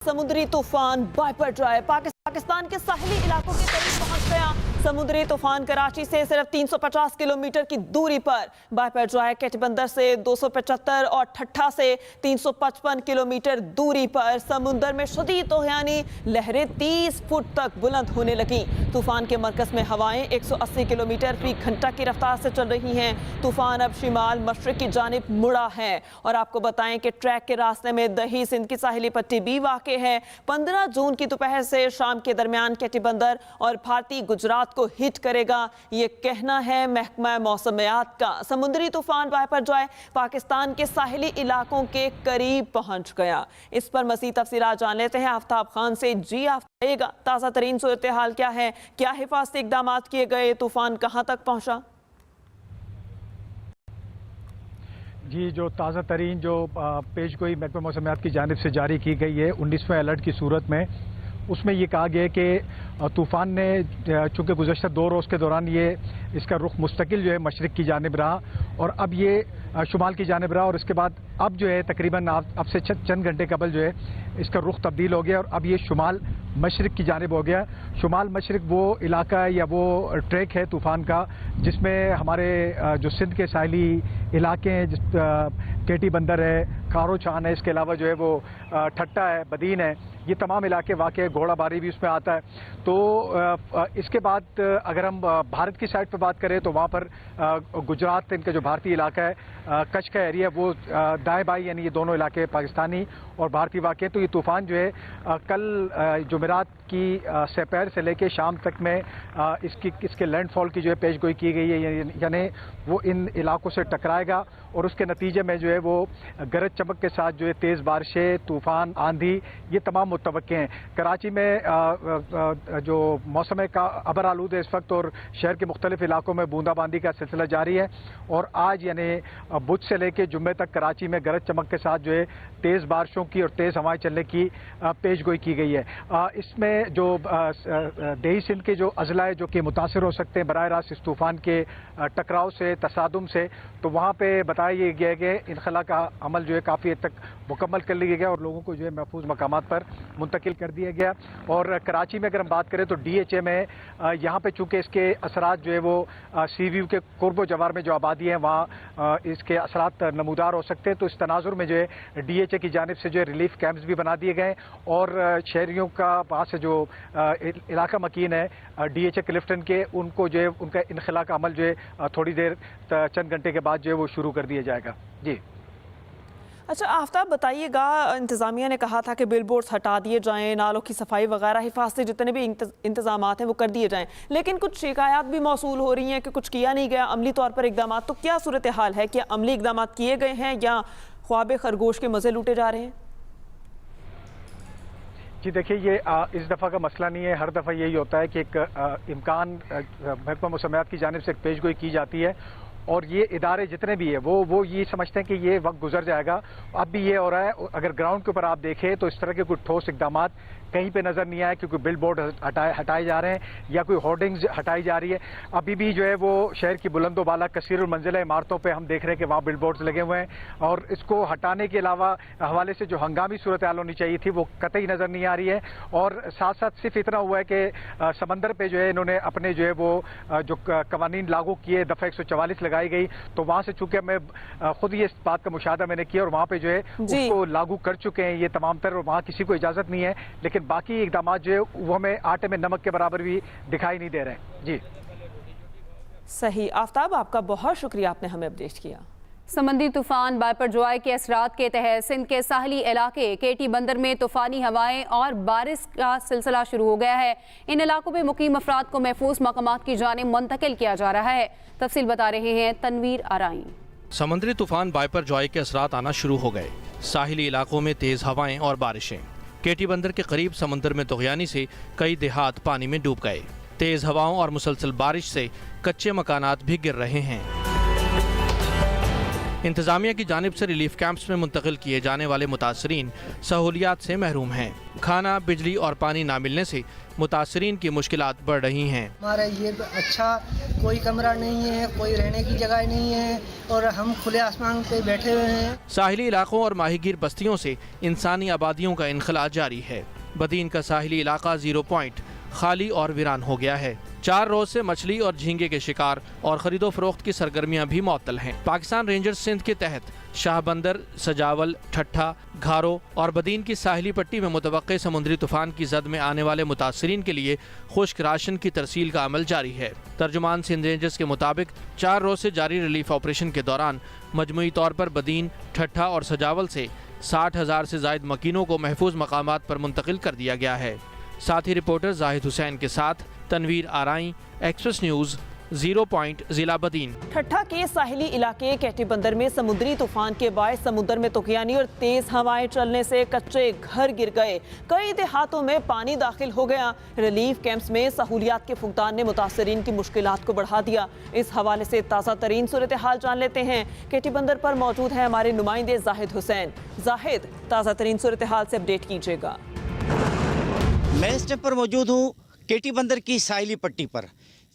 समुद्री तूफान बाइपरजॉय पाकिस्तान के साहिली इलाकों के करीब पहुंच गया। समुद्री तूफान कराची से सिर्फ 350 किलोमीटर की दूरी पर बाइपरजॉय कैटबंदर से 275 और ठट्ठा से 355 किलोमीटर दूरी पर समुद्र में शदीद तूफानी लहरें 30 फुट तक बुलंद होने लगी। तूफान के मरकज में हवाएं 180 किलोमीटर फी घंटा की रफ्तार से चल रही हैं। तूफान अब शिमाल मशरिक की जानिब मुड़ा है और आपको बताएं कि ट्रैक के रास्ते में दही सिंध की साहिली पट्टी भी वाक़ है। 15 जून की दोपहर से शाम के दरमियान कैटबंदर और भारतीय गुजरात को हिट करेगा, ये कहना है महकमा मौसमियात का। समुद्री तूफान बाइपरजॉय पाकिस्तान के साहिली इलाकों के करीब पहुंच गया। इस पर मज़ीद तफसीलात जान लेते हैं आफ्ताब खान से। जी आफ्ताब, ताज़ा तरीन सूरत हाल क्या है? क्या हिफाजती इक़दाम किए गए? तूफान कहां तक पहुंचा? जी, जो ताज़ा तरीन जो पेश गोई महकमा मौसमियात की जानिब से जारी की गई है 19वें अलर्ट की सूरत में, उसमें ये कहा गया है कि तूफ़ान ने चूँकि गुज़श्ता 2 रोज़ के दौरान ये इसका रुख मुस्तकिल जो है मशरिक़ की जानिब रहा और अब ये शुमाल की जानिब रहा और इसके बाद अब जो है तकरीबन अब से चंद घंटे कबल जो है इसका रुख तब्दील हो गया और अब ये शुमाल मशरिक़ की जानिब हो गया। शुमाल मशरिक़ वो इलाका है या वो ट्रैक है तूफ़ान का जिसमें हमारे जो सिंध के साहिली इलाके हैं, केटी बंदर है, कारो चान है, इसके अलावा जो है वो ठट्टा है, बदीन है, ये तमाम इलाके वाक़ है। घोड़ाबारी भी उसमें आता है। तो इसके बाद अगर हम भारत की साइड पर बात करें तो वहाँ पर गुजरात इनका जो भारतीय इलाका है, कच्छ का एरिया, वो दाएं बाएं यानी ये दोनों इलाके पाकिस्तानी और भारतीय वाक़ है। तो ये तूफ़ान जो है कल जुमेरात की सपहर से लेकर शाम तक में इसके लैंडफॉल की जो है पेशगोई की गई है, यानी वो इन इलाकों से टकराएगा और उसके नतीजे में जो है वो गरज चमक के साथ जो है तेज़ बारिशें, तूफ़ान, आंधी, ये तमाम मुतवक्के हैं। कराची में जो मौसम का अबर आलूद है इस वक्त और शहर के मुख्तलिफ इलाकों में बूंदाबांदी का सिलसिला जारी है और आज यानी बुध से लेकर जुम्मे तक कराची में गरज चमक के साथ जो है तेज़ बारिशों की और तेज़ हवाएं चलने की पेशगोई की गई है। इसमें जो दही सिंध के जो अजला है जो कि मुतासर हो सकते हैं बराह रास्त इस तूफ़ान के टकराव से, तसादुम से, तो वहाँ पर बताया गया कि इनखला का अमल जो है काफ़ी हद तक मुकम्मल कर लिया गया और लोगों को जो है महफूज मकामात पर मुंतकिल कर दिया गया। और कराची में अगर हम बात करें तो DHA में यहाँ पे चूँकि इसके असरात जो है वो सी व्यू के कुर्बो जवार में जो आबादी है वहाँ इसके असरात नमूदार हो सकते हैं। तो इस तनाजुर में जो है DHA की जानिब से जो है रिलीफ कैंप्स भी बना दिए गए और शहरियों का वहाँ से जो इलाका मकीन है DHA क्लिफ्टन के, उनको जो है उनका इनखला का अमल जो है थोड़ी देर चंद घंटे के बाद जो है वो शुरू कर दिया जाएगा। जी अच्छा आफ्ताब, बताइएगा, इंतज़ामिया ने कहा था कि बिलबोर्ड्स हटा दिए जाएं, नालों की सफाई वगैरह, हिफाजती जितने भी इंतज़ामात हैं वो कर दिए जाएं, लेकिन कुछ शिकायत भी मौसूल हो रही हैं कि कुछ किया नहीं गया अमली तौर पर इकदाम। तो क्या सूरत हाल है? क्या अमली इकदाम किए गए हैं या ख्वाब खरगोश के मज़े लूटे जा रहे हैं? जी देखिए, ये इस दफ़ा का मसला नहीं है। हर दफ़ा यही होता है कि एक इम्कान महकमा मौसमियात की जानिब से एक पेशगोई की जाती है और ये इदारे जितने भी है वो ये समझते हैं कि ये वक्त गुजर जाएगा। अब भी ये हो रहा है। अगर ग्राउंड के ऊपर आप देखें तो इस तरह के कुछ ठोस इकदाम कहीं पे नज़र नहीं आए, क्योंकि बिल बोर्ड हटाए जा रहे हैं या कोई होर्डिंग्स हटाई जा रही है। अभी भी जो है वो शहर की बुलंदो बाला कसीर मंजिला इमारतों पे हम देख रहे हैं कि वहाँ बिल बोर्ड्स लगे हुए हैं और इसको हटाने के अलावा हवाले से जो हंगामी सूरत हाल होनी चाहिए थी वो कतई नज़र नहीं आ रही है। और साथ साथ सिर्फ इतना हुआ है कि समंदर पर जो है इन्होंने अपने जो है वो जो कवानीन लागू किए, दफ़ा 144 लगाई गई, तो वहाँ से चूँकि मैं खुद ये इस बात का मुशाहदा मैंने किया और वहाँ पे जो है उसको लागू कर चुके हैं ये तमाम तर, और वहाँ किसी को इजाज़त नहीं है। लेकिन बाकी इकदाम जो है वो हमें आटे में नमक के बराबर भी दिखाई नहीं दे रहे हैं। जी सही आफ्ताब, आपका बहुत शुक्रिया, आपने हमें अपडेट किया। समुद्री तूफान बाइपरजॉय के असरात के तहत सिंध के साहली इलाके केटी बंदर में तूफानी हवाएं और बारिश का सिलसिला शुरू हो गया है। इन इलाकों में मुकीम अफराद को महफूज मकामात की जानिब मुंतकिल किया जा रहा है। तफसील बता रहे हैं तनवीर आराई। समुद्री तूफान बाइपरजॉय के असरात आना शुरू हो गए। साहिली इलाकों में तेज हवाएं और बारिशें। केटी बंदर के करीब समुद्र में तुग़यानी से कई देहात पानी में डूब गए। तेज हवाओं और मुसलसल बारिश से कच्चे मकानात भी गिर रहे हैं। इंतजामिया की जानिब से रिलीफ कैंप्स में मुंतकिल किए जाने वाले मुतासरीन सहूलियात से महरूम हैं। खाना, बिजली और पानी ना मिलने से मुतासरीन की मुश्किलात बढ़ रही हैं। हमारा ये अच्छा कोई कमरा नहीं है, कोई रहने की जगह नहीं है और हम खुले आसमान पे बैठे हुए हैं। साहिली इलाकों और माहीगीर बस्तियों से इंसानी आबादियों का इनखला जारी है। बदीन का साहिली इलाका 0 पॉइंट खाली और वीरान हो गया है। 4 रोज से मछली और झींगे के शिकार और खरीदो फरोख्त की सरगर्मियां भी मुअत्तल हैं। पाकिस्तान रेंजर्स सिंध के तहत शाहबंदर, सजावल, ठट्ठा, घारो और बदीन की साहिली पट्टी में मुतवक्के समुद्री तूफान की जद में आने वाले मुतासरीन के लिए खुश्क राशन की तरसील का अमल जारी है। तर्जुमान सिंध रेंजर्स के मुताबिक 4 रोज से जारी रिलीफ ऑपरेशन के दौरान मजमूई तौर पर बदीन, ठट्ठा और सजावल से 60,000 से ज़ायद मकीनों को महफूज मकामात पर मुंतकिल कर दिया गया है। साथ ही रिपोर्टर जाहिद हुसैन के साथ तनवीर आराई, एक्सप्रेस न्यूज़, 0 पॉइंट जिला बदीन। ठट्ठा के साहिली इलाके केटी बंदर में समुद्री तूफान के बायस समुद्र में तूफानी और तेज हवाएं चलने से कच्चे घर गिर गए। कई देहातों में पानी दाखिल हो गया। रिलीफ कैंप्स में सहूलियात के फुकदान ने मुतासरीन की मुश्किलात को बढ़ा दिया। इस हवाले से ताज़ा तरीन सूरत हाल जान लेते हैं। केटी बंदर पर मौजूद है हमारे नुमाइंदे जाहिद हुसैन। जाहिद, ताज़ा तरीन सूरत हाल से अपडेट कीजिएगा। मैं इस टाइम पर मौजूद हूँ केटी बंदर की साहिली पट्टी पर,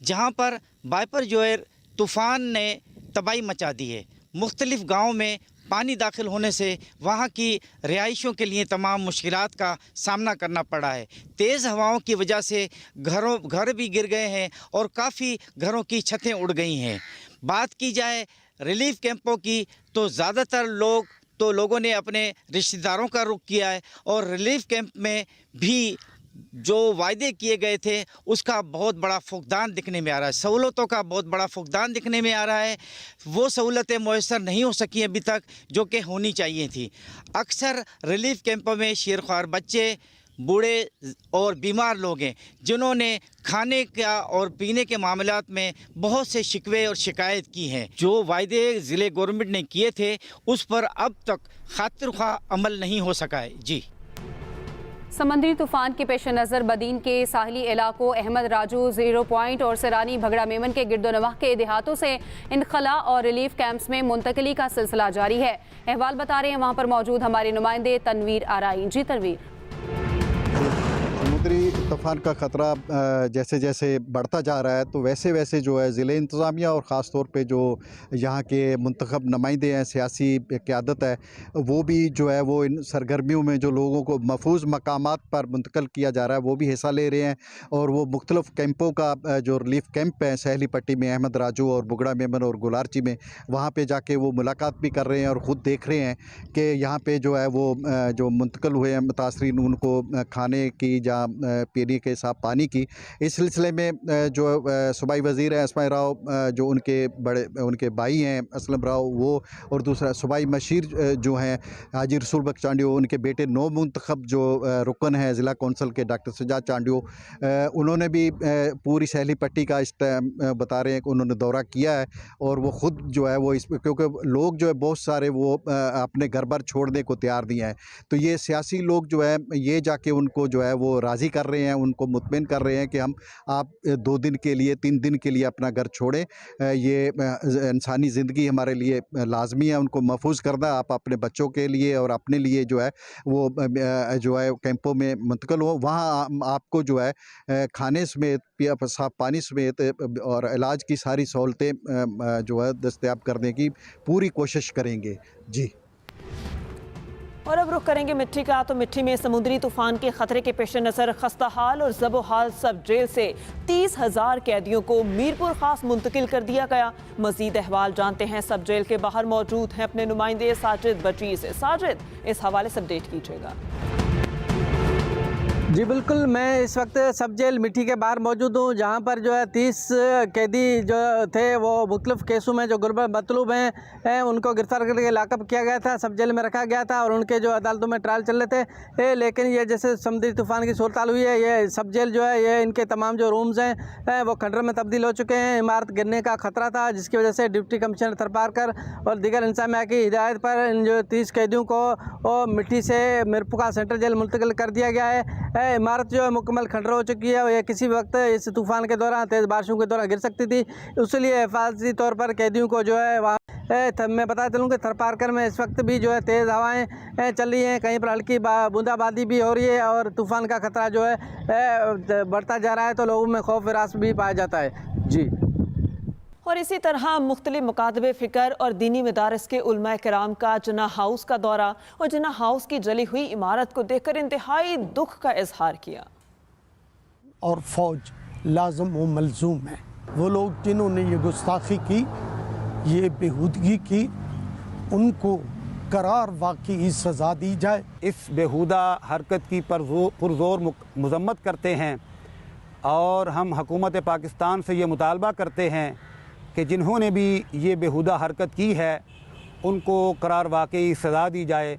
जहाँ पर बाइपर जोयर तूफ़ान ने तबाही मचा दी है। मुख्तलिफ गाँव में पानी दाखिल होने से वहाँ की रिहाइशों के लिए तमाम मुश्किलात का सामना करना पड़ा है। तेज़ हवाओं की वजह से घर भी गिर गए हैं और काफ़ी घरों की छतें उड़ गई हैं। बात की जाए रिलीफ कैंपों की तो ज़्यादातर लोगों ने अपने रिश्तेदारों का रुख किया है और रिलीफ कैंप में भी जो वायदे किए गए थे उसका बहुत बड़ा फुकदान दिखने में आ रहा है। सहूलतों का बहुत बड़ा फुकदान दिखने में आ रहा है। वो सहूलतें मुयस्सर नहीं हो सकी अभी तक जो कि होनी चाहिए थी। अक्सर रिलीफ कैंपों में शेरख्वार बच्चे, बूढ़े और बीमार लोग हैं जिन्होंने खाने का और पीने के मामलात में बहुत से शिकवे और शिकायत की हैं। जो वायदे ज़िले गवर्नमेंट ने किए थे उस पर अब तक खातिर ख्वाह अमल नहीं हो सका है। जी, समंदरी तूफान के पेश नज़र बदीन के साहिली इलाकों अहमद राजू, 0 पॉइंट और सरानी भगड़ा मेमन के गिरदोनवाह के देहातों से इनखला और रिलीफ कैंप्स में मुंतकिली का सिलसिला जारी है। अहवाल बता रहे हैं वहाँ पर मौजूद हमारे नुमाइंदे तनवीर आराई। जी तनवीर। समुद्री तूफ़ान का ख़तरा जैसे जैसे बढ़ता जा रहा है तो वैसे वैसे जो है ज़िले इंतज़ामिया और ख़ास तौर पे जो यहाँ के मुंतखब नुमाइंदे हैं, सियासी क़यादत है, वो भी जो है वो इन सरगर्मियों में जो लोगों को महफूज मकामात पर मुंतकिल किया जा रहा है वो भी हिस्सा ले रहे हैं। और वो मुख्तलिफ़ कैंपों का जो रिलीफ कैंप है साहिली पट्टी में, अहमद राजू और बुगड़ा मेमन और गुलारची में, वहाँ पर जाके वो मुलाकात भी कर रहे हैं और ख़ुद देख रहे हैं कि यहाँ पर जो है वो जो मुंतकिल हुए हैं मुतासरीन उनको खाने की या पीने के साफ पानी की। इस सिलसिले में जो सूबाई वज़ीर हैं अस्मा राव, जो उनके भाई हैं असलम राव वो, और दूसरा सूबाई मशीर जो हैं हाजी रसूल बख्श चांडियो, उनके बेटे नौ मुंतखब जो रुकन हैं ज़िला कौंसल के डॉक्टर सजाद चांडियो, उन्होंने भी पूरी साहिली पट्टी का इस टाइम बता रहे हैं कि उन्होंने दौरा किया है और वो ख़ुद जो है वो इस, क्योंकि लोग जो है बहुत सारे वो अपने घर बार छोड़ने को तैयार नहीं हैं, तो ये सियासी लोग जो है ये जाके उनको जो है वो राज़ी कर रहे हैं, उनको मुतमिन कर रहे हैं कि आप 2 दिन के लिए 3 दिन के लिए अपना घर छोड़ें, ये इंसानी ज़िंदगी हमारे लिए लाजमी है, उनको महफूज करना। आप अपने बच्चों के लिए और अपने लिए जो है वो जो है कैंपों में मुंतकिल हो, वहाँ आपको जो है खाने समेत, साफ पानी समेत और इलाज की सारी सहूलतें जो है दस्तयाब करने की पूरी कोशिश करेंगे। जी, और अब रुख करेंगे मिट्टी का। तो मिट्टी में समुद्री तूफान के खतरे के पेश नज़र खस्ता हाल और ज़बो-हाल सब जेल से 30,000 कैदियों को मीरपुर खास मुंतकिल कर दिया गया। मजीद अहवाल जानते हैं सब जेल के बाहर मौजूद हैं अपने नुमाइंदे साजिद बची से। साजिद, इस हवाले से अपडेट कीजिएगा। जी बिल्कुल, मैं इस वक्त सब जेल मिट्टी के बाहर मौजूद हूँ, जहाँ पर जो है 30 कैदी जो थे वो मुख्तलिफ केसों में जो गुरबत मतलूब हैं उनको गिरफ्तार करके लाकअप किया गया था, सब जेल में रखा गया था और उनके जो अदालतों में ट्रायल चल रहे थे। लेकिन ये जैसे समुद्री तूफ़ान की सूरत हुई है, ये सब जेल जो है ये इनके तमाम जो रूम्स हैं वो खंडर में तब्दील हो चुके हैं। इमारत गिरने का ख़तरा था जिसकी वजह से डिप्टी कमिश्नर थरपारकर और दीगर इंतज़ामिया की हिदायत पर इन जो 30 कैदियों को मिट्टी से मीरपुर सेंट्रल जेल मुंतकिल कर दिया गया है। इमारत जो है मुकम्मल खंडर हो चुकी है और यह किसी वक्त इस तूफ़ान के दौरान, तेज़ बारिशों के दौरान गिर सकती थी, इसलिए हिफाजती तौर पर कैदियों को जो है वहाँ मैं बता चलूँ कि थरपारकर में इस वक्त भी जो है तेज़ हवाएं चल रही हैं, कहीं पर हल्की बूंदाबांदी भी हो रही है और तूफ़ान का खतरा जो है बढ़ता जा रहा है, तो लोगों में खौफ विरास भी पाया जाता है। जी। और इसी तरह मुख्तलिफ मुकातबे फ़िक्र और दीनी मदारिस के उलमा कराम का जिन्ना हाउस का दौरा और जिन्ना हाउस की जली हुई इमारत को देखकर इंतहाई दुख का इजहार किया। और फ़ौज लाज़िम व मलज़ूम है, वो लोग जिन्होंने ये गुस्ताखी की, ये बेहूदगी की, उनको करार वाकई सज़ा दी जाए। इस बेहुदा हरकत की पुरज़ोर मज़म्मत करते हैं और हम हुकूमत पाकिस्तान से ये मुतालबा करते हैं कि जिन्होंने भी ये बेहुदा हरकत की है उनको करार वाकई सज़ा दी जाए।